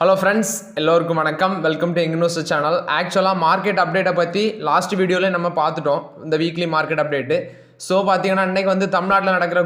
Hello friends, எல்லோருக்கும் வணக்கம். Welcome to investor channel. ஆக்சுவலாக மார்க்கெட் அப்டேட்டை பற்றி லாஸ்ட் வீடியோவில் நம்ம பார்த்துட்டோம், இந்த வீக்லி மார்க்கெட் அப்டேட்டு. ஸோ பார்த்தீங்கன்னா இன்றைக்கி வந்து தமிழ்நாட்டில் நடக்கிற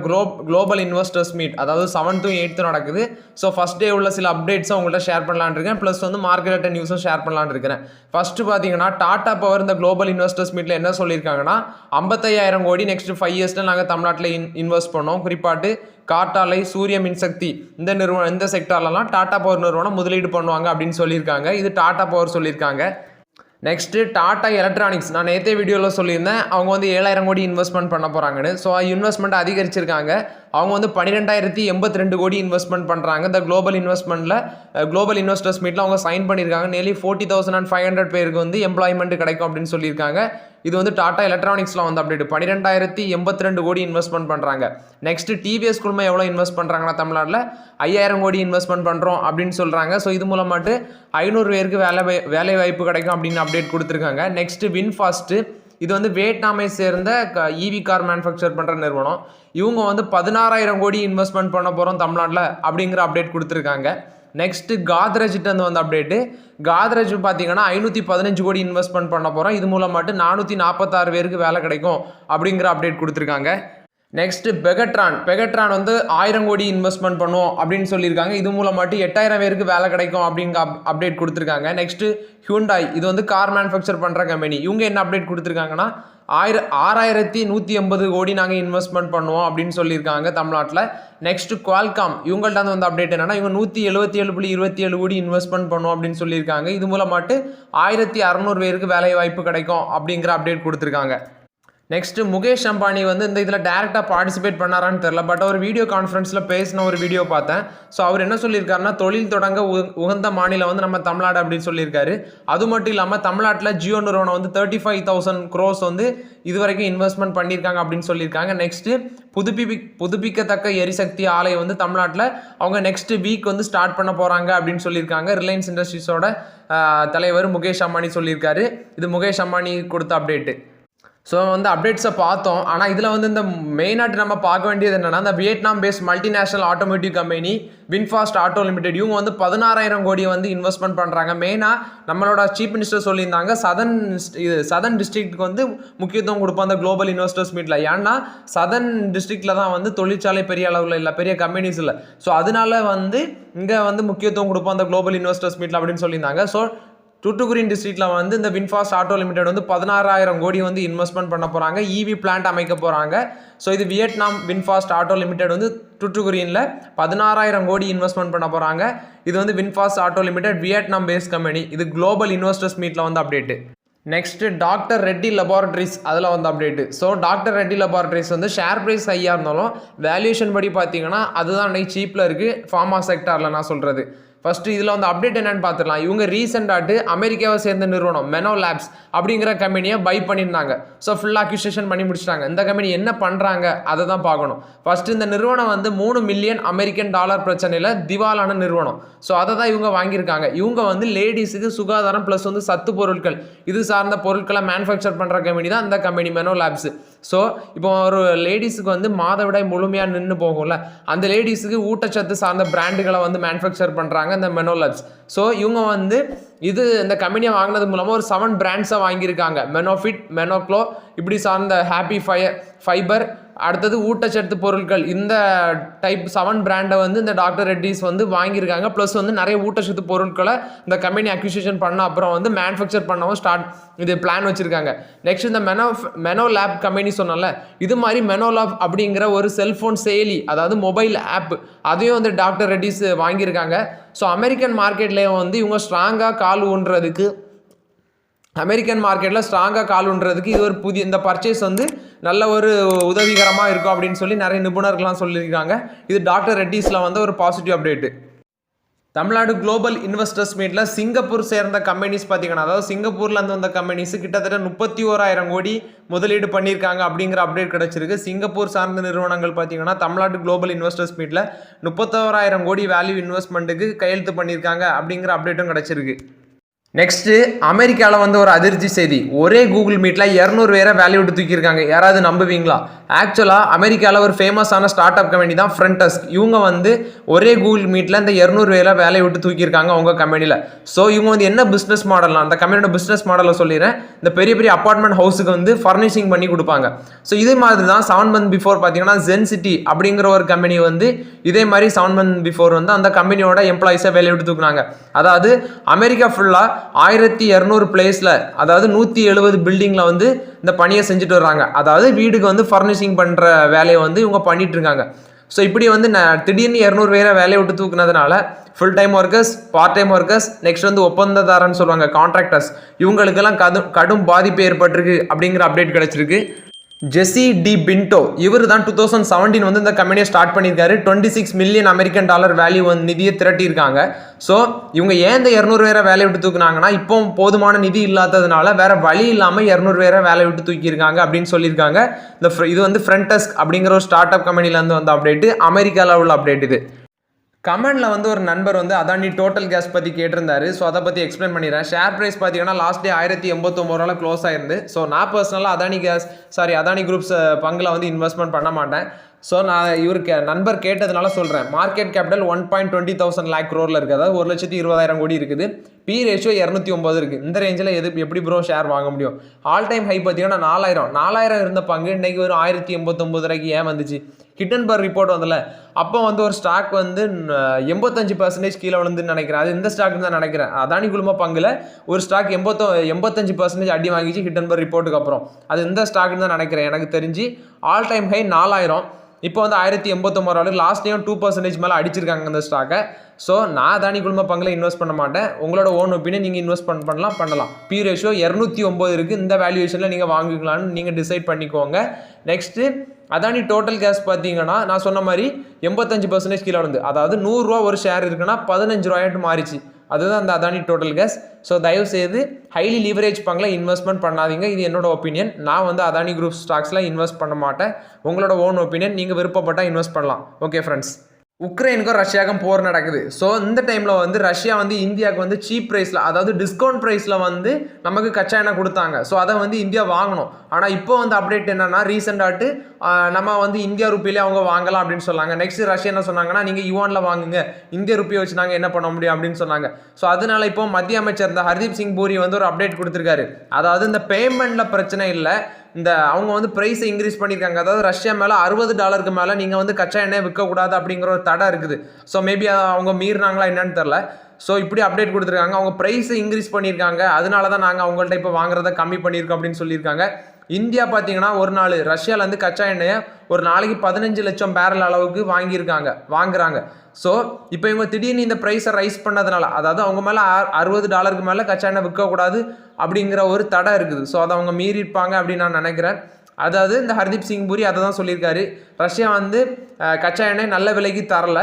குளோபல் இன்வெஸ்டர்ஸ் மீட், அதாவது 7th to 8th நடக்குது. ஸோ ஃபஸ்ட் டே உள்ள சில அப்டேட்ஸும் உங்கள்கிட்ட ஷேர் பண்ணலான்னு இருக்கேன். ப்ளஸ் வந்து மார்க்கெட் நியூஸும் ஷேர் பண்ணலான்னு இருக்கிறேன். ஃபஸ்ட்டு பார்த்தீங்கன்னா டாடா பவர் இந்த குளோபல் இன்வெஸ்டர்ஸ் மீட்டில் என்ன சொல்லியிருக்காங்கன்னா, 55,000 கோடி நெக்ஸ்ட் 5 இயர்ஸில் நாங்கள் தமிழ்நாட்டில் இன்வெஸ்ட் பண்ணோம். குறிப்பாட்டு காற்றாலை, சூரிய மின்சக்தி இந்த செக்டார்லலாம் டாடா பவர் நிறுவனம் முதலீடு பண்ணுவாங்க அப்படின்னு சொல்லியிருக்காங்க. இது டாடா பவர் சொல்லியிருக்காங்க. நெக்ஸ்ட்டு டாடா எலக்ட்ரானிக்ஸ், நான் நேற்றே வீடியோவில் சொல்லியிருந்தேன், அவங்க வந்து 7,000 கோடி இன்வெஸ்ட்மெண்ட் பண்ண போகிறாங்கன்னு. ஸோ இன்வெஸ்ட்மெண்ட் அதிகரிச்சிருக்காங்க. அவங்க வந்து 12,082 கோடி இன்வெஸ்ட்மெண்ட் பண்ணுறாங்க. இந்த குளோபல் இன்வெஸ்டர்ஸ் மீட்டில் அவங்க சைன் பண்ணியிருக்காங்க. நியர்லி 40,500 பேருக்கு வந்து எம்ப்ளாய்மெண்ட் கிடைக்கும் அப்படின்னு சொல்லியிருக்காங்க. இது வந்து டாடா எலக்ட்ரானிக்ஸில் வந்து அப்டேட் 12,082 கோடி இன்வெஸ்ட்மெண்ட் பண்ணுறாங்க. நெக்ஸ்ட்டு டிவிஎஸ் குழுமம் எவ்வளோ இன்வெஸ்ட் பண்ணுறாங்கன்னா, தமிழ்நாட்டில் 5,000 கோடி இன்வெஸ்ட்மெண்ட் பண்ணுறோம் அப்படின்னு சொல்கிறாங்க. ஸோ இது மூலமாட்டு 500 பேருக்கு வேலை வாய்ப்பு கிடைக்கும் அப்படின்னு அப்டேட் கொடுத்துருக்காங்க. நெக்ஸ்ட்டு வின்ஃபாஸ்ட்டு, இது வந்து வியட்நாமை சேர்ந்த இவி கார் மேனுஃபேக்சர் பண்ணுற நிறுவனம். இவங்க வந்து 16,000 கோடி இன்வெஸ்ட்மெண்ட் பண்ண போகிறோம் தமிழ்நாட்டில் அப்படிங்கிற அப்டேட் கொடுத்துருக்காங்க. நெக்ஸ்ட்டு காத்ரேஜ்ட்டு வந்து அப்டேட்டு, காத்ரேஜ் பார்த்தீங்கன்னா 515 கோடி இன்வெஸ்ட்மெண்ட் பண்ண போகிறோம். இது மூலமாட்டு 446 பேருக்கு வேலை கிடைக்கும் அப்படிங்கிற அப்டேட் கொடுத்துருக்காங்க. நெக்ஸ்ட்டு பெகட்ரான் வந்து 1000 கோடி இன்வெஸ்ட்மெண்ட் பண்ணுவோம் அப்படின்னு சொல்லியிருக்காங்க. இது மூலமாட்டு 8,000 பேருக்கு வேலை கிடைக்கும் அப்படிங்கிற அப்டேட் கொடுத்துருக்காங்க. நெக்ஸ்ட்டு ஹியூண்டாய், இது வந்து கார் மேனுஃபேக்சர் பண்ணுற கம்பெனி. இவங்க என்ன அப்டேட் கொடுத்துருக்காங்கன்னா, 6,180 கோடி நாங்கள் இன்வெஸ்ட்மெண்ட் பண்ணுவோம் அப்படின்னு சொல்லியிருக்காங்க தமிழ்நாட்டில். நெக்ஸ்ட்டு குவால்காம், இவங்கள்ட்ட வந்து அப்டேட் என்னன்னா, இவங்க 177.27 கோடி இன்வெஸ்ட்மெண்ட் பண்ணுவோம் அப்படின்னு சொல்லியிருக்காங்க. இது மூலமாட்டு 1,600 பேருக்கு வேலை வாய்ப்பு கிடைக்கும் அப்படிங்கிற அப்டேட் கொடுத்துருக்காங்க. நெக்ஸ்ட்டு முகேஷ் அம்பானி வந்து இந்த இதில் டேரெக்டாக பார்ட்டிசிபேட் பண்ணாரான்னு தெரில, பட் அவர் வீடியோ கான்ஃபரன்ஸில் பேசின ஒரு வீடியோ பார்த்தேன். ஸோ அவர் என்ன சொல்லியிருக்காருன்னா, தொழில் தொடங்க உகந்த மாநிலம் வந்து நம்ம தமிழ்நாடு அப்படின்னு சொல்லியிருக்காரு. அது மட்டும் இல்லாமல் தமிழ்நாட்டில் ஜியோ நிறுவனம் வந்து 35,000 crores வந்து இது வரைக்கும் இன்வெஸ்ட்மெண்ட் பண்ணியிருக்காங்க அப்படின்னு சொல்லியிருக்காங்க. நெக்ஸ்ட்டு புதுப்பிக்கத்தக்க எரிசக்தி ஆலை வந்து தமிழ்நாட்டில் அவங்க நெக்ஸ்ட் வீக் வந்து ஸ்டார்ட் பண்ண போகிறாங்க அப்படின்னு சொல்லியிருக்காங்க. ரிலையன்ஸ் இண்டஸ்ட்ரீஸோட தலைவர் முகேஷ் அம்பானி சொல்லியிருக்காரு. இது முகேஷ் அம்பானி கொடுத்த அப்டேட்டு. ஸோ வந்து அப்டேட்ஸை பார்த்தோம். ஆனால் இதில் வந்து இந்த மெயினாக நம்ம பார்க்க வேண்டியது என்னென்னா, இந்த Vietnam based multinational automotive company VinFast auto limited, இவங்க வந்து 16,000 கோடி வந்து இன்வெஸ்ட்மெண்ட் பண்ணுறாங்க. மெயினாக நம்மளோட சீஃப் மினிஸ்டர் சொல்லியிருந்தாங்க, சதர்ன் டிஸ்ட்ரிக்ட்டுக்கு வந்து முக்கியத்துவம் கொடுப்போம் அந்த குளோபல் இன்வெஸ்டர்ஸ் மீட்டில். ஏன்னா சதர்ன் டிஸ்ட்ரிக்டில் தான் வந்து தொழிற்சாலை பெரிய அளவில் இல்லை, பெரிய கம்பெனிஸ் இல்லை. ஸோ அதனால வந்து இங்கே வந்து முக்கியத்துவம் கொடுப்போம் அந்த குளோபல் இன்வெஸ்டர்ஸ் மீட்டில் அப்படின்னு சொல்லியிருந்தாங்க. ஸோ தூத்துக்குடி டிஸ்ட்ரிக்டில் வந்து இந்த வின்ஃபாஸ்ட் ஆட்டோ லிமிடெட் வந்து 16,000 கோடி வந்து இன்வெஸ்ட்மெண்ட் பண்ண போகிறாங்க. இவி பிளான்ட் அமைக்க போகிறாங்க. ஸோ இது வியட்நாம் வின்ஃபாஸ்ட் ஆட்டோ லிமிடெட் வந்து தூத்துக்குடியில் 16,000 கோடி இன்வெஸ்ட்மெண்ட் பண்ண போகிறாங்க. இது வந்து VinFast auto limited Vietnam based company. இது குளோபல் இன்வெஸ்டர்ஸ் மீட்டில் வந்து update. Next doctor Reddy laboratories, அதில் வந்து update. So doctor Reddy laboratories வந்து ஷேர் ப்ரைஸ் ஹையாக இருந்தாலும் வேல்யூஷன் படி பார்த்தீங்கன்னா அதுதான் அன்றைக்கி சீப்பில் இருக்குது ஃபார்மா செக்டாரில். நான் சொல்கிறது ஃபஸ்ட்டு இதில் வந்து அப்டேட் என்னென்னு பார்த்துக்கலாம். இவங்க ரீசெண்டாட்டு அமெரிக்காவை சேர்ந்த நிறுவனம் மெனோ லேப்ஸ் அப்படிங்கிற கம்பெனியை பை பண்ணியிருந்தாங்க. ஸோ ஃபுல்லாக அக்யூசியேஷன் பண்ணி முடிச்சிட்டாங்க. இந்த கம்பெனி என்ன பண்ணுறாங்க அதை தான் பார்க்கணும். ஃபஸ்ட்டு இந்த நிறுவனம் வந்து $3 மில்லியன் பிரச்சனையில் திவாலான நிறுவனம். ஸோ அதை தான் இவங்க வாங்கியிருக்காங்க. இவங்க வந்து லேடிஸுக்கு சுகாதாரம் ப்ளஸ் வந்து சத்து பொருட்கள் இது சார்ந்த பொருட்களை மேனுஃபேக்சர் பண்ணுற கம்பெனி தான் இந்த கம்பெனி மெனோ லேப்ஸ். ஸோ இப்போ ஒரு லேடிஸுக்கு வந்து மாதவிடாய் முழுமையாக நின்று போகும்ல, அந்த லேடிஸுக்கு ஊட்டச்சத்து சார்ந்த பிராண்டுகளை வந்து மேனுஃபேக்சர் பண்ணுறாங்க இந்த மெனோ லேப்ஸ். ஸோ இவங்க வந்து இந்த கம்பெனியை வாங்கினது மூலமாக ஒரு 7 பிராண்ட்ஸை வாங்கியிருக்காங்க. மெனோஃபிட், மெனோக்ளோ இப்படி சார்ந்த ஹாப்பி ஃபைபர், அடுத்தது ஊட்டச்சத்து பொருட்கள், இந்த டைப் 7 பிராண்டை வந்து இந்த டாக்டர் ரெட்டிஸ் வந்து வாங்கியிருக்காங்க. ப்ளஸ் வந்து நிறைய ஊட்டச்சத்து பொருட்களை இந்த கம்பெனி அக்யூசியேஷன் பண்ண அப்புறம் வந்து மேனுஃபேக்சர் பண்ணவும் இது பிளான் வச்சுருக்காங்க. நெக்ஸ்ட் இந்த மெனோ லேப் கம்பெனி சொன்னால, இது மாதிரி மெனோ லேப் அப்படிங்கிற ஒரு செல்ஃபோன் செயலி, அதாவது மொபைல் ஆப், அதையும் வந்து டாக்டர் ரெட்டிஸ் வாங்கியிருக்காங்க. ஸோ அமெரிக்கன் மார்க்கெட்லேயே வந்து இவங்க ஸ்ட்ராங்காக கால் ஊன்றதுக்கு இது ஒரு புதிய இந்த பர்ச்சேஸ் வந்து நல்ல ஒரு உதவிகரமாக இருக்கும் அப்படின்னு சொல்லி நிறைய நிபுணர்கள்லாம் சொல்லியிருக்காங்க. இது டாக்டர் ரெட்டிஸில் வந்து ஒரு positive update. Tamil Nadu global investors மீட்டில் சிங்கப்பூர் சேர்ந்த கம்பெனிஸ் பார்த்தீங்கன்னா, அதாவது சிங்கப்பூர்லேருந்து வந்த கம்பெனிஸ் கிட்டத்தட்ட 31,000 கோடி முதலீடு பண்ணியிருக்காங்க அப்படிங்கிற அப்டேட் கிடச்சிருக்கு. சிங்கப்பூர் சார்ந்த நிறுவனங்கள் பார்த்தீங்கன்னா தமிழ்நாடு குளோபல் இன்வெஸ்டர்ஸ் மீட்டில் 31,000 கோடி வேல்யூ இன்வெஸ்ட்மெண்ட்டுக்கு கையெழுத்து பண்ணியிருக்காங்க அப்படிங்கிற அப்டேட்டும் கிடச்சிருக்கு. நெக்ஸ்ட்டு அமெரிக்காவில் வந்து ஒரு அதிர்ச்சி செய்தி, ஒரே கூகுள் மீட்டில் 200 பேரை வேலையை விட்டு தூக்கியிருக்காங்க. யாராவது நம்புவீங்களா? ஆக்சுவலாக அமெரிக்காவில் ஒரு ஃபேமஸான ஸ்டார்ட் அப் கம்பெனி தான் ஃப்ரண்டஸ்க். இவங்க வந்து ஒரே கூகுள் மீட்டில் இந்த 200 பேரை வேலையை விட்டு தூக்கியிருக்காங்க அவங்க கம்பெனியில். ஸோ இவங்க வந்து என்ன பிஸ்னஸ் மாடல்லாம், அந்த கம்பெனியோட பிஸ்னஸ் மாடலை சொல்லிடுறேன். இந்த பெரிய பெரிய அப்பார்ட்மெண்ட் ஹவுஸுக்கு வந்து ஃபர்னிஷிங் பண்ணி கொடுப்பாங்க. ஸோ இதே மாதிரி தான் 7 months பிஃபோர் பார்த்தீங்கன்னா ZenCity அப்படிங்கிற ஒரு கம்பெனி வந்து இதே மாதிரி 7 months பிஃபோர் வந்து அந்த கம்பெனியோட எம்ப்ளாயிஸை வேலையை விட்டு தூக்குனாங்க. அதாவது அமெரிக்கா ஃபுல்லாக 1200 பிளேஸில், அதாவது 170 பில்டிங்கில் வந்து இந்த பணியை செஞ்சுட்டு வர்றாங்க. அதாவது வீடுக்கு வந்து ஃபர்னிஷிங் பண்ணுற வேலையை வந்து இவங்க பண்ணிட்டு இருக்காங்க. ஸோ இப்படி வந்து திடீர்னு 200 பேரை வேலையை விட்டு தூக்குனதுனால full time workers, part time workers, next வந்து ஒப்பந்ததாரன்னு சொல்லுவாங்க கான்ட்ராக்டர்ஸ், இவங்களுக்கெல்லாம் கடும் பாதிப்பு ஏற்பட்டிருக்கு அப்படிங்கிற அப்டேட் கிடைச்சிருக்கு. ஜெசி டி பின்டோ இவர் தான் 2017 வந்து இந்த கம்பெனியை ஸ்டார்ட் பண்ணியிருக்காரு. $26 மில்லியன் வேல்யூ வந்து நிதியை திரட்டியிருக்காங்க. ஸோ இவங்க ஏன் இந்த 200 பேரை வேலையை விட்டு தூக்குனாங்கன்னா, இப்போ போதுமான நிதி இல்லாததுனால வேற வழி இல்லாமல் 200 பேரை வேலையை விட்டு தூக்கியிருக்காங்க அப்படின்னு சொல்லியிருக்காங்க. இது வந்து ஃப்ரண்டஸ்க் அப்படிங்கிற ஒரு ஸ்டார்ட் அப் கம்பெனிலேருந்து வந்த அப்டேட்டு, அமெரிக்காவில் உள்ள அப்டேட் இது. கமெண்டில் வந்து ஒரு நண்பர் வந்து அதானி டோட்டல் கேஸ் பற்றி கேட்டிருந்தாரு. ஸோ அதை பற்றி எக்ஸ்பிளைன் பண்ணிடுறேன். ஷேர் ப்ரைஸ் பார்த்தீங்கன்னா லாஸ்ட் டே 1089 க்ளோஸ் ஆயிருந்து. ஸோ நான் பர்சனலாக அதானி குரூப்ஸ் பங்கில் வந்து இன்வெஸ்ட்மெண்ட் பண்ண மாட்டேன். ஸோ நான் இவருக்கு நண்பர் கேட்டதுனால சொல்கிறேன். மார்க்கெட் கேபிட்டல் 1.20,000 lakh crore இருக்குது, அதாவது 1,20,000 கோடி இருக்குது. பி ரேஷியோ 209 இருக்குது. இந்த ரேஞ்சில் எப்படி ப்ரோ ஷேர் வாங்க முடியும்? ஆல் டைம் ஹை பார்த்தீங்கன்னா 4000 இருந்த பங்கு இன்றைக்கி ஒரு 1089 ரூபாய்க்கு ஏன் வந்துச்சு? ஹிண்டன்பர்க் ரிப்போர்ட் வந்தல, அப்போ வந்து ஒரு ஸ்டாக் வந்து 85% கீழே விழுந்துன்னு நினைக்கிறேன். அது இந்த ஸ்டாக் தான் நினைக்கிறேன். அதானி குழும பங்கில் ஒரு ஸ்டாக் 85% அடி வாங்கிச்சு ஹிண்டன்பர்க் ரிப்போர்ட்டுக்கு அப்புறம். அது இந்த ஸ்டாக்னு தான் நினைக்கிறேன். எனக்கு தெரிஞ்சு ஆல் டைம் ஹை 4000, இப்போ வந்து 1089 லாஸ்ட் டைம் 2% மேலே அடிச்சிருக்காங்க அந்த ஸ்டாக்கை. ஸோ நான் அதானி குழும பங்கில் இன்வெஸ்ட் பண்ண மாட்டேன். உங்களோட ஓன் ஒப்பீனியன், நீங்கள் இன்வெஸ்ட் பண்ணலாம். பி ரேஷியோ 209 இருக்குது. இந்த வேல்யூவேஷனில் நீங்கள் வாங்கிக்கலான்னு நீங்கள் டிசைட் பண்ணிக்கோங்க. நெக்ஸ்ட்டு அதானி டோட்டல் கேஸ் பார்த்தீங்கன்னா நான் சொன்ன மாதிரி 85% கீழே வந்து, அதாவது 100 ரூபா ஒரு ஷேர் இருக்குன்னா 15 ரூபாய்ட்டு மாறிச்சு. அதுதான் அந்த அதானி டோட்டல் கேஸ். ஸோ தயவு செய்து ஹைலி லீவரேஜ் பங்கில் இன்வெஸ்ட்மெண்ட் பண்ணாதீங்க. இது என்னோட ஒப்பீனியன். நான் வந்து அதானி குரூப் ஸ்டாக்ஸில் இன்வெஸ்ட் பண்ண மாட்டேன். உங்களோட ஓன் ஒப்பீனியன், நீங்கள் விருப்பப்பட்டால் இன்வெஸ்ட் பண்ணலாம். ஓகே ஃப்ரெண்ட்ஸ், உக்ரைனுக்கும் ரஷ்யாவுக்கும் போர் நடக்குது. ஸோ இந்த டைமில் வந்து ரஷ்யா வந்து இந்தியாவுக்கு வந்து சீப் ப்ரைஸில், அதாவது டிஸ்கவுண்ட் ப்ரைஸில் வந்து நமக்கு கச்சா எண்ணெய் கொடுத்தாங்க. ஸோ அதை வந்து இந்தியா வாங்கணும். ஆனால் இப்போ வந்து அப்டேட் என்னன்னா, ரீசெண்டாட்டு நம்ம வந்து இந்தியா ருப்பியிலே அவங்க வாங்கலாம் அப்படின்னு சொன்னாங்க. நெக்ஸ்ட் ரஷ்யா என்ன சொன்னாங்கன்னா, நீங்கள் யுவானில் வாங்குங்க, இந்திய ருப்பியை வச்சு நாங்கள் என்ன பண்ண முடியும் அப்படின்னு சொன்னாங்க. ஸோ அதனால இப்போ மத்திய அமைச்சர் இந்த ஹர்தீப் சிங் பூரி வந்து ஒரு அப்டேட் கொடுத்துருக்காரு. அதாவது இந்த பேமெண்ட்டில் பிரச்சனை இல்லை, இந்த அவங்க வந்து ப்ரைஸை இன்க்ரீஸ் பண்ணியிருக்காங்க. அதாவது ரஷ்யா மேலே $60 மேலே நீங்கள் வந்து கச்சா எண்ணெய் விற்கக்கூடாது அப்படிங்கிற ஒரு தடை இருக்குது. ஸோ மேபி அவங்க மீறினாங்களா என்னன்னு தெரில. ஸோ இப்படி அப்டேட் கொடுத்துருக்காங்க. அவங்க ப்ரைஸை இன்க்ரீஸ் பண்ணியிருக்காங்க. அதனால தான் நாங்கள் அவங்கள்ட்ட இப்போ வாங்குறத கம்மி பண்ணியிருக்கோம் அப்படின்னு சொல்லியிருக்காங்க. இந்தியா பார்த்தீங்கன்னா ஒரு நாள் ரஷ்யாவிலேருந்து கச்சா எண்ணெயை ஒரு நாளைக்கு 15 லட்சம் பேரல் அளவுக்கு வாங்குறாங்க. ஸோ இப்போ இவங்க திடீர்னு இந்த ப்ரைஸை ரைஸ் பண்ணதுனால, அதாவது அவங்க மேலே $60 மேலே கச்சா எண்ணெய் விற்கக்கூடாது அப்படிங்கிற ஒரு தடை இருக்குது. ஸோ அதை அவங்க மீறியிருப்பாங்க அப்படின்னு நான் நினைக்கிறேன். அதாவது இந்த ஹர்தீப் சிங் பூரி அதை தான் சொல்லியிருக்காரு. ரஷ்யா வந்து கச்சா எண்ணெய் நல்ல விலைக்கு தரல.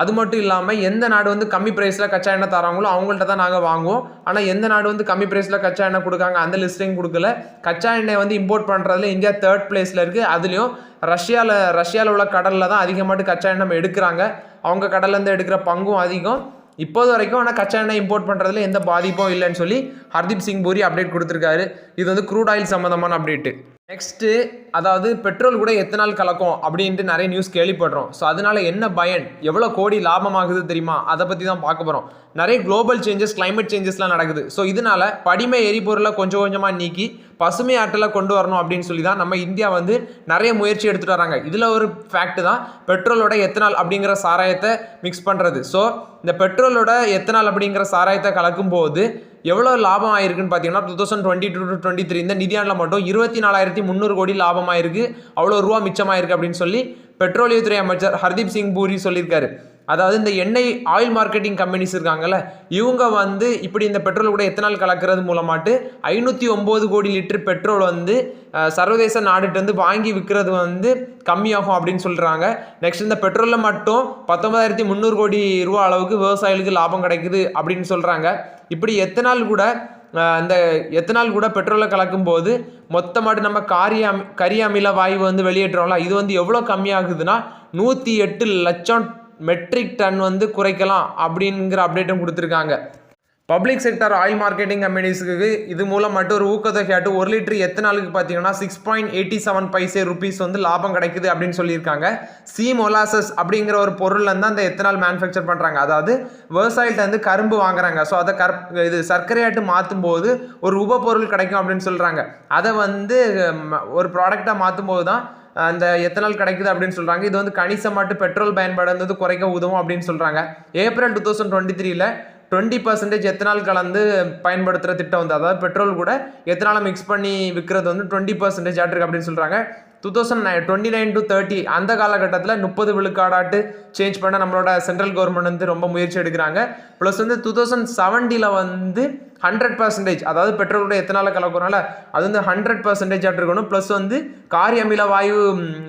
அது மட்டும் இல்லாமல் எந்த நாடு வந்து கம்மி ப்ரைஸில் கச்சா எண்ணெய் தராங்களோ அவங்கள்ட்ட தான் நாங்கள் வாங்குவோம். ஆனால் எந்த நாடு வந்து கம்மி ப்ரைஸில் கச்சா எண்ணெய் கொடுக்காங்க அந்த லிஸ்ட்டையும் கொடுக்கல. கச்சா எண்ணெய் வந்து இம்போர்ட் பண்ணுறதுல இந்தியா 3rd பிளேஸில் இருக்குது. அதுலேயும் ரஷ்யாவில் உள்ள கடலில் தான் அதிகமாட்டு கச்சா எண்ணெய் எடுக்கிறாங்க. அவங்க கடல்லேருந்து எடுக்கிற பங்கும் அதிகம் இப்போது வரைக்கும். ஆனால் கச்சா எண்ணெய் இம்போர்ட் பண்ணுறதுல எந்த பாதிப்பும் இல்லைன்னு சொல்லி ஹர்தீப் சிங் பூரி அப்டேட் கொடுத்துருக்காரு. இது வந்து க்ரூட் ஆயில் சம்மந்தமான அப்டேட்டு. நெக்ஸ்ட்டு, அதாவது பெட்ரோல் கூட எத்தனால் கலக்கும் அப்படின்ட்டு நிறைய நியூஸ் கேள்விப்படுறோம். ஸோ அதனால என்ன பயன், எவ்வளோ கோடி லாபமாகுது தெரியுமா, அதை பற்றி தான் பார்க்க போகிறோம். நிறைய குளோபல் சேஞ்சஸ், கிளைமேட் சேஞ்சஸ்லாம் நடக்குது. ஸோ இதனால படிமை எரிபொருளை கொஞ்சம் கொஞ்சமாக நீக்கி பசுமை ஆற்றலை கொண்டு வரணும் அப்படின்னு சொல்லி தான் நம்ம இந்தியா வந்து நிறைய முயற்சி எடுத்துகிட்டு வராங்க. இதில் ஒரு ஃபேக்ட் தான் பெட்ரோலோட எத்தனால் அப்படிங்கிற சாராயத்தை மிக்ஸ் பண்ணுறது. ஸோ இந்த பெட்ரோலோட எத்தனால் அப்படிங்கிற சாராயத்தை கலக்கும் போது எவ்வளோ லாபம் ஆயிருக்குன்னு பார்த்தீங்கன்னா 2022-23 இந்த நிதியாண்டில் மட்டும் 24,300 கோடி லாபமாயிருக்கு, அவ்வளோ ரூபா மிச்சமாயிருக்கு அப்படின்னு சொல்லி பெட்ரோலியத்துறை அமைச்சர் ஹர்தீப் சிங் பூரி சொல்லியிருக்காரு. அதாவது இந்த எண்ணெய் ஆயில் மார்க்கெட்டிங் கம்பெனிஸ் இருக்காங்கல்ல, இவங்க வந்து இப்படி இந்த பெட்ரோல் கூட எத்தனால் கலக்கிறது மூலமாட்டு 509 கோடி லிட்டர் பெட்ரோல் வந்து சர்வதேச நாடுகிட்ட வந்து வாங்கி விற்கிறது வந்து கம்மியாகும் அப்படின்னு சொல்கிறாங்க. நெக்ஸ்ட் இந்த பெட்ரோலில் மட்டும் 19,300 கோடி ரூபா அளவுக்கு விவசாயிகளுக்கு லாபம் கிடைக்குது அப்படின்னு சொல்கிறாங்க. இப்படி இந்த எத்தனால் கூட பெட்ரோலை கலக்கும் போது மொத்தமாட்டு நம்ம கரி அமில வாயு வந்து வெளியேற்றோம்ல, இது வந்து எவ்வளோ கம்மியாகுதுன்னா 108 லட்சம் மெட்ரிக் டன் வந்து குறைக்கலாம் அப்படிங்கிற அப்டேட்டும் கொடுத்துருக்காங்க. பப்ளிக் செக்டர் ஆயில் மார்க்கெட்டிங் கம்பெனிஸுக்கு இது மூலம் மட்டும் ஒரு ஊக்கத்தொகையாட்டு 1 லிட்டர் எத்தனாலுக்கு பார்த்தீங்கன்னா 6.87 பைசே ருபீஸ் வந்து லாபம் கிடைக்குது அப்படின்னு சொல்லியிருக்காங்க. சி மொலாசஸ் அப்படிங்கிற ஒரு பொருள்லேருந்து அந்த எத்தனால் மேனுஃபேக்சர் பண்ணுறாங்க. அதாவது விவசாயிகிட்ட வந்து கரும்பு வாங்குறாங்க. ஸோ அதை இது சர்க்கரையாட்டு மாற்றும் போது ஒரு உபப்பொருள் கிடைக்கும் அப்படின்னு சொல்கிறாங்க. அதை வந்து ஒரு ப்ராடக்டாக மாற்றும் போது தான் அந்த எத்தனால் கிடைக்குது அப்படின்னு சொல்கிறாங்க. இது வந்து கணிசமாட்டு பெட்ரோல் பயன்பாடு வந்து குறைக்க உதவும் அப்படின்னு சொல்கிறாங்க. ஏப்ரல் 2023 20% எத்தனால் கலந்து பயன்படுத்துகிற திட்டம் வந்து, அதாவது பெட்ரோல் கூட எத்தனாலை மிக்ஸ் பண்ணி விற்கிறது வந்து 20% ஆட்டிருக்கு அப்படின்னு சொல்கிறாங்க. 2029 to 30 அந்த காலகட்டத்தில் 30 விழுக்காடாட்டு சேஞ்ச் பண்ண நம்மளோட சென்ட்ரல் கவர்மெண்ட் வந்து ரொம்ப முயற்சி எடுக்கிறாங்க. ப்ளஸ் வந்து 2070 வந்து 100%, அதாவது பெட்ரோலோட எத்தனால கலக்கிறனால அது வந்து 100% இருக்கணும். ப்ளஸ் வந்து காரிய அமில வாயு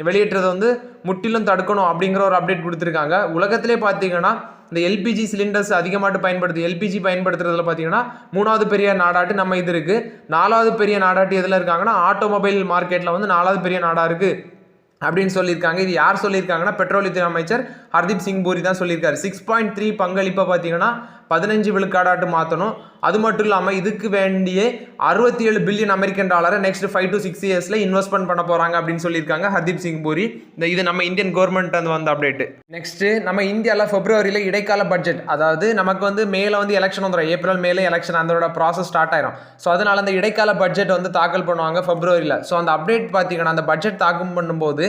வெளியேற்றதை வந்து முற்றிலும் தடுக்கணும் அப்படிங்கிற ஒரு அப்டேட் கொடுத்துருக்காங்க. உலகத்திலே பார்த்தீங்கன்னா இந்த எல்பிஜி சிலிண்டர்ஸ் அதிகமாட்டு பயன்படுத்து எல்பிஜி பயன்படுத்துறதுல பார்த்தீங்கன்னா 3வது பெரிய நாடாட்டு நம்ம இது இருக்குது. 4வது பெரிய நாடாட்டு எதில் இருக்காங்கன்னா ஆட்டோமொபைல் மார்க்கெட்டில் வந்து 4வது பெரிய நாடாக இருக்குது அப்படின்னு சொல்லியிருக்காங்க. இது யார் சொல்லியிருக்காங்கன்னா பெட்ரோலியத்துறை அமைச்சர் ஹர்தீப் சிங் பூரி தான் சொல்லியிருக்காரு. 6.3 பங்களிப்பை பார்த்தீங்கன்னா 15 விழுக்காடாட்டு மாற்றணும். அது மட்டும் இல்லாமல் இதுக்கு வேண்டிய 67 பில்லியன் அமெரிக்கன் டாலரை நெக்ஸ்ட் 5 to 6 இயர்ஸில் இன்வெஸ்ட்மெண்ட் பண்ண போகிறாங்க அப்படின்னு சொல்லியிருக்காங்க ஹர்தீப் சிங் பூரி. இது நம்ம இந்தியன் கவர்மெண்ட் வந்து அப்டேட்டு. நெக்ஸ்ட்டு நம்ம இந்தியாவில் பிப்ரவரியில் இடைக்கால பட்ஜெட், அதாவது நமக்கு வந்து மேலே வந்து எலெக்ஷன் வந்துடும். ஏப்ரல் மேலே எலெக்ஷன் அதோட ப்ராசஸ் ஸ்டார்ட் ஆயிரும். ஸோ அதனால் அந்த இடைக்கால பட்ஜெட் வந்து தாக்கல் பண்ணுவாங்க பிப்ரவரியில். ஸோ அந்த அப்டேட் பார்த்தீங்கன்னா அந்த பட்ஜெட் தாக்கல் பண்ணும்போது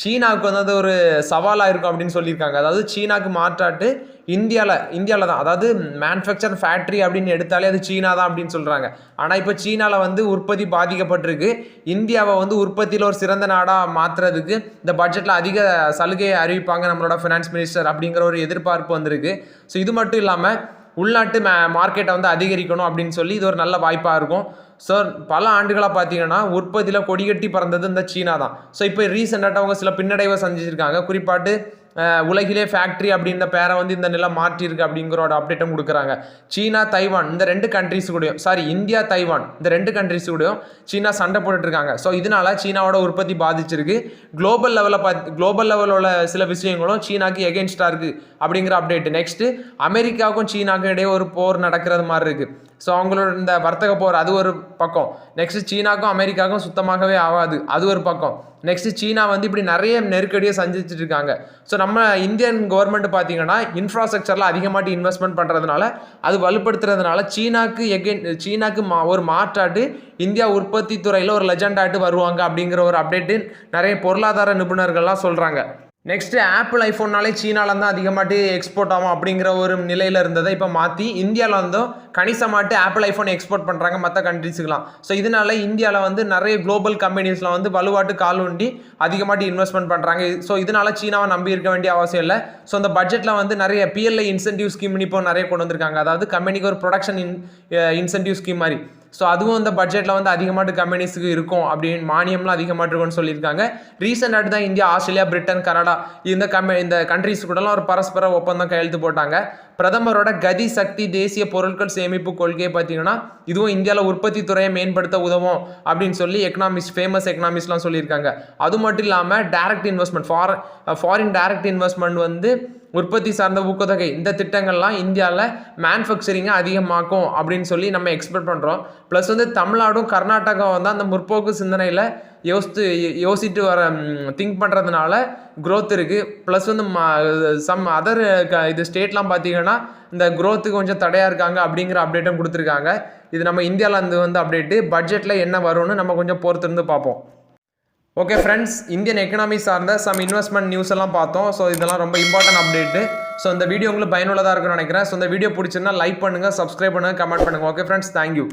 சீனாவுக்கு வந்து அது ஒரு சவாலாக இருக்கும் அப்படின்னு சொல்லியிருக்காங்க. அதாவது சீனாவுக்கு மாற்றாட்டு இந்தியாவில் தான், அதாவது மேனுஃபேக்சர் ஃபேக்ட்ரி அப்படின்னு எடுத்தாலே அது சீனா தான் அப்படின்னு சொல்கிறாங்க. ஆனால் இப்போ சீனாவில் வந்து உற்பத்தி பாதிக்கப்பட்டிருக்கு. இந்தியாவை வந்து உற்பத்தியில் ஒரு சிறந்த நாடாக மாற்றுறதுக்கு இந்த பட்ஜெட்டில் அதிக சலுகையை அறிவிப்பாங்க நம்மளோட ஃபினான்ஸ் மினிஸ்டர் அப்படிங்கிற ஒரு எதிர்பார்ப்பு வந்திருக்கு. ஸோ இது மட்டும் இல்லாமல் உள்நாட்டு மார்க்கெட்டை வந்து அதிகரிக்கணும் அப்படின்னு சொல்லி இது ஒரு நல்ல வாய்ப்பாக இருக்கும். ஸோ பல ஆண்டுகளாக பார்த்தீங்கன்னா உற்பத்தியில் கொடிகட்டி பறந்தது இந்த சீனா தான். ஸோ இப்போ ரீசெண்டாக அவங்க சில பின்னடைவை சந்திச்சிருக்காங்க. குறிப்பாட்டு உலகிலே ஃபேக்ட்ரி அப்படின்ற பேரை வந்து இந்த நிலம் மாற்றிருக்கு அப்படிங்கிற ஒரு அப்டேட்டும் கொடுக்குறாங்க. சீனா தைவான் இந்த 2 கண்ட்ரிஸ் கூடயும், இந்தியா தைவான் இந்த 2 கண்ட்ரிஸ் கூடயும் சீனா சண்டை போட்டுட்ருக்காங்க. ஸோ இதனால சீனாவோட உற்பத்தி பாதிச்சிருக்கு. குளோபல் லெவலில் உள்ள சில விஷயங்களும் சீனாக்கு எகென்ஸ்டாக இருக்குது அப்படிங்கிற அப்டேட். நெக்ஸ்ட்டு அமெரிக்காவுக்கும் சீனாவுக்கும் இடையே ஒரு போர் நடக்கிறது மாதிரி இருக்குது. ஸோ அவங்களோட இந்த வர்த்தக போர் அது ஒரு பக்கம். நெக்ஸ்ட் சீனாக்கும் அமெரிக்காவுக்கும் சுத்தமாகவே ஆகாது, அது ஒரு பக்கம். நெக்ஸ்ட் சீனா வந்து இப்படி நிறைய நெருக்கடியை சந்திச்சுட்டு இருக்காங்க. ஸோ நம்ம இந்தியன் கவர்மெண்ட் பார்த்தீங்கன்னா இன்ஃப்ராஸ்ட்ரக்சரில் அதிகமாட்டி இன்வெஸ்ட்மெண்ட் பண்ணுறதுனால அது வலுப்படுத்துறதுனால சீனாக்கு ஒரு மாற்றாட்டு இந்தியா உற்பத்தி துறையில் ஒரு லெஜண்டாட்டு வருவாங்க அப்படிங்கிற ஒரு அப்டேட்டு நிறைய பொருளாதார நிபுணர்கள்லாம் சொல்கிறாங்க. நெக்ஸ்ட்டு ஆப்பிள் ஐஃபோன்னாலே சீனாவில் தான் அதிகமாட்டு எக்ஸ்போர்ட் ஆகும் அப்படிங்கிற ஒரு நிலையில் இருந்ததை இப்போ மாற்றி இந்தியாவில் வந்து கணிசமாட்டு ஆப்பிள் ஐஃபோன் எக்ஸ்போர்ட் பண்ணுறாங்க மற்ற கண்ட்ரிஸுக்கெலாம். ஸோ இதனால இந்தியாவில் வந்து நிறைய குளோபல் கம்பெனிஸில் வந்து வலுவாட்டு கால் ஊண்டி அதிகமாட்டு இன்வெஸ்ட்மெண்ட் பண்ணுறாங்க. ஸோ இதனால சீனாவை நம்பி இருக்க வேண்டிய அவசியம் இல்லை. ஸோ அந்த பட்ஜெட்டில் வந்து நிறைய PLI இன்சென்டிவ் ஸ்கீம் இப்போ நிறைய கொண்டு வந்திருக்காங்க. அதாவது கம்பெனிக்கு ஒரு ப்ரொடக்ஷன் இன்சென்டிவ் ஸ்கீம் மாதிரி. ஸோ அதுவும் இந்த பட்ஜெட்டில் வந்து அதிகமாட்டு கம்பெனிஸுக்கு இருக்கும் அப்படின்னு மானியம்லாம் அதிகமாட்டு இருக்கும்னு சொல்லியிருக்காங்க. ரீசெண்டாக தான் இந்தியா, ஆஸ்திரேலியா, பிரிட்டன், கனடா இந்த கண்ட்ரிஸ் கூடலாம் ஒரு பரஸ்பர ஒப்பந்தம் கையெழுத்து போட்டாங்க. பிரதமரோட கதி சக்தி தேசிய பொருட்கள் சேமிப்பு கொள்கையை பார்த்தீங்கன்னா இதுவும் இந்தியாவில் உற்பத்தி துறையை மேம்படுத்த உதவும் அப்படின்னு சொல்லி ஃபேமஸ் எக்கனாமிஸ்ட்லாம் சொல்லியிருக்காங்க. அது மட்டும் இல்லாமல் direct investment, foreign direct investment வந்து உற்பத்தி சார்ந்த ஊக்கத்தொகை இந்த திட்டங்கள்லாம் இந்தியாவில் மேனுஃபேக்சரிங்கை அதிகமாக்கும் அப்படின்னு சொல்லி நம்ம எக்ஸ்பெக்ட் பண்ணுறோம். ப்ளஸ் வந்து தமிழ்நாடும் கர்நாடகாவும் வந்து அந்த முற்போக்கு சிந்தனையில் யோசித்து திங்க் பண்ணுறதுனால க்ரோத் இருக்குது. ப்ளஸ் வந்து சம் அதர் இது ஸ்டேட்லாம் பார்த்தீங்கன்னா இந்த க்ரோத்துக்கு கொஞ்சம் தடையாக இருக்காங்க அப்படிங்கிற அப்டேட்டும் கொடுத்துருக்காங்க. இது நம்ம இந்தியாவிலேருந்து வந்து அப்டேட்டு. பட்ஜெட்டில் என்ன வரும்னு நம்ம கொஞ்சம் பொறுத்திருந்து பார்ப்போம். ஓகே ஃப்ரெண்ட்ஸ், இந்தியன் எக்கனாமி சார்ந்த சம் இன்வெஸ்ட்மெண்ட் நியூஸ் எல்லாம் பார்த்தோம். ஸோ இதெல்லாம் ரொம்ப இம்பார்ட்டன்ட் அப்டேட்டு. ஸோ இந்த வீடியோ உங்களுக்கு பயனுள்ளதாக இருக்குன்னு நினைக்கிறேன். ஸோ இந்த வீடியோ பிடிச்சிருந்தா லைக் பண்ணுங்கள், சப்ஸ்கிரைப் பண்ணுங்கள், கமெண்ட் பண்ணுங்கள். Okay friends, thank you.